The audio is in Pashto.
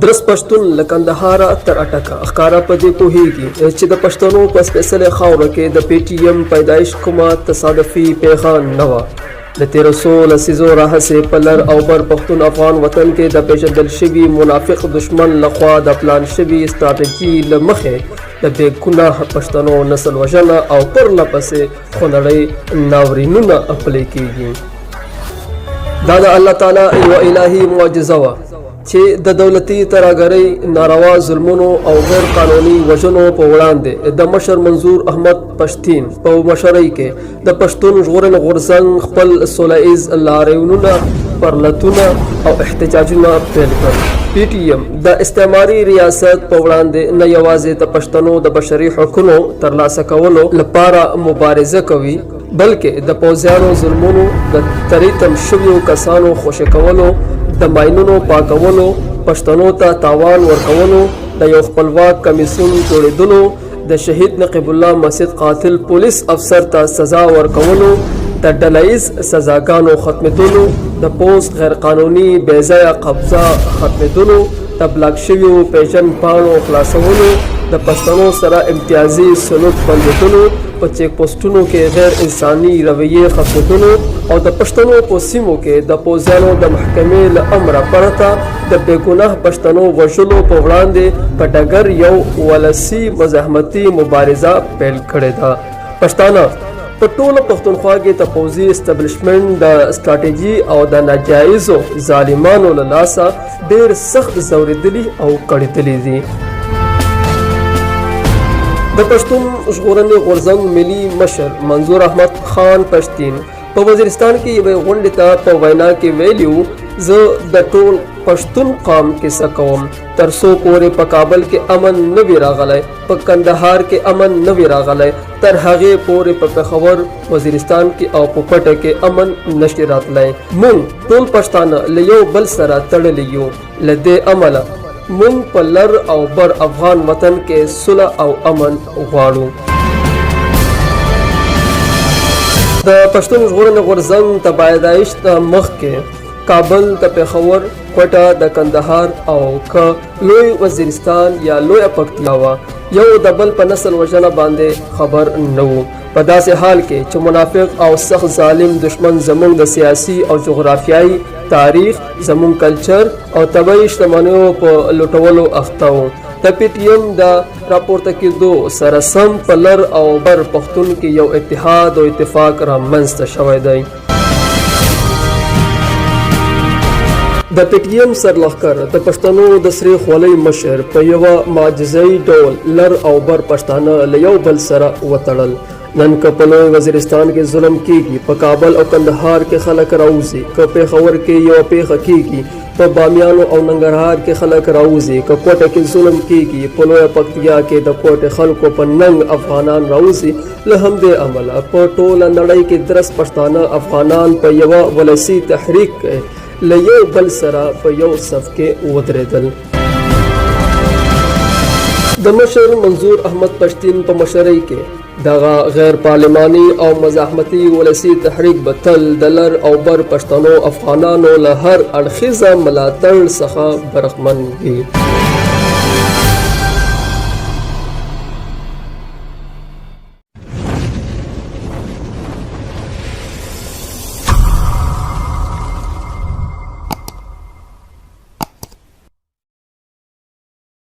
درست پښتون له کندهاره تر اټکه ښکاره په دې پوهیږي چې د پښتنو په سپیڅلې خاوره کې د پی ټی ایم پیداېښت کومه تصادفي پېښه نه وه. د تیرو لسېزو راهیسې په لر او برپښتون افغان وطن کې د پېژندل شوي منافق دښمن لخوا د پلان شوي ستراتیجۍ له مخې د بې ګناه پښتنو نسل وژنه او پرله پسې خونړې ناورینونه پلی کیږي. دا د الله تعالی یوه الهي معجزه وه چې د دولتي ترهګرۍ ناروا ظلمونو او غیر قانوني وژنو په وړاندې د مشر منظور احمد پښتين په مشرۍ کې د پښتون ژغورنې غورځنګ خپل سوله ایز لاریونونه پرلتونه او احتجاجونه پیل کړل. پی ټی ایم د استعماري ریاست په وړاندې نه یوازې د پښتنو د بشري حقونو ترلاسه کولو لپاره مبارزه کوي بلکې د پوځیانو ظلمونو د تریتم شویو کسانو خوشي کولو د ماینونو پاکولو پښتنو ته تاوان ورکولو د یو خپلواک کمیسیون جوړېدلو د شهید نقیب الله مسجد قاتل پولیس افسر ته سزا ورکولو د ډلهییز سزاګانو ختمېدلو د پوسټ غیر قانوني بېځایه قبضه ختمېدلو د بلاک شویو پیژن پاڼو خلاصولو د پښتنو سره امتیازي سلوک بندېدلو په چیک پوسټونو کې غیر انساني رویې ختمېدلو او د پښتنو په سیمو کې د پوځیانو د محکمې له امره پرته د بې ګناه پښتنو وژلو په وړاندې په ډګر یو ولسي مزاحمتي مبارزه پیل کړې ده. پښتانه په ټوله پښتونخوا کې د پوځي اسټابلیشمنټ د ستراتیجۍ او د ناجایزو ظالمانو له لاسه ډېر سخت ځورېدلي او کړېدلي دي. د پښتون ژغورنې غورځنګ ملي مشر منظور احمد خان پښتين په وزیرستان کې یوې غونډې ته په وینا کې ویلي زه د ټول پښتون قام کیسه کوم تر څو پورې په کابل کې امن نه وي راغلی په کندهار کې امن نه وي راغلی تر هغې پورې په پېښور وزیرستان کې او په پټه کې امن نشي راتلی. موږ ټول پښتانه له یو بل سره تړلي یو. له دې امله موږ په لر او بر افغان وطن کې صلح او امن غواړو. د پښتون ژغورنې غورځنګ ته پیداېښت مخکې کابل د پېښور کوټه د کندهار او که لوی وزیرستان یا لویه پکتیا وه یو د بل په نسل وژنه باندې خبر نه وو. په داسې حال کې چې منافق او سخت ظالم دښمن زموږ د سیاسي او جغرافیایي تاریخ زموږ کلچر او طبعي شتمنیو په لوټولو اخته وو. د پی ټی ایم د راپورته کېدو سره سم په لر او بر پښتون کې یو اتحاد او اتفاق رامنځته شوی دی. د پی ټی ایم سرلښکر د پښتنو د سرې خولۍ مشر په یوه معجزه‌ایي ډول لر او بر پښتانه له یو بل سره وتړل. نن که په لوی وزیرستان کې ظلم کیږي په کابل او کندهار کې خلک راوځي که پېښور کې یوه پېښه کیږي په بامیانو او ننګرهار کې خلک راوځي که کوټه کې ظلم کیږي په لویه پکتیا کې د کوټې خلکو په ننګ افغانان راوځي. له همدې امله په ټوله نړۍ کې درست پښتانه افغانان په یوه ولسي تحریک کې له یو بل سره په یو صف کې ودرېدل. د مشر منظور احمد پښتين په مشرۍ کې دغه غیر پارلماني او مزاحمتي ولسي تحریک به تل د لر او بر پښتنو افغانانو له هر اړخیزه ملاتړ څخه برخمن وي.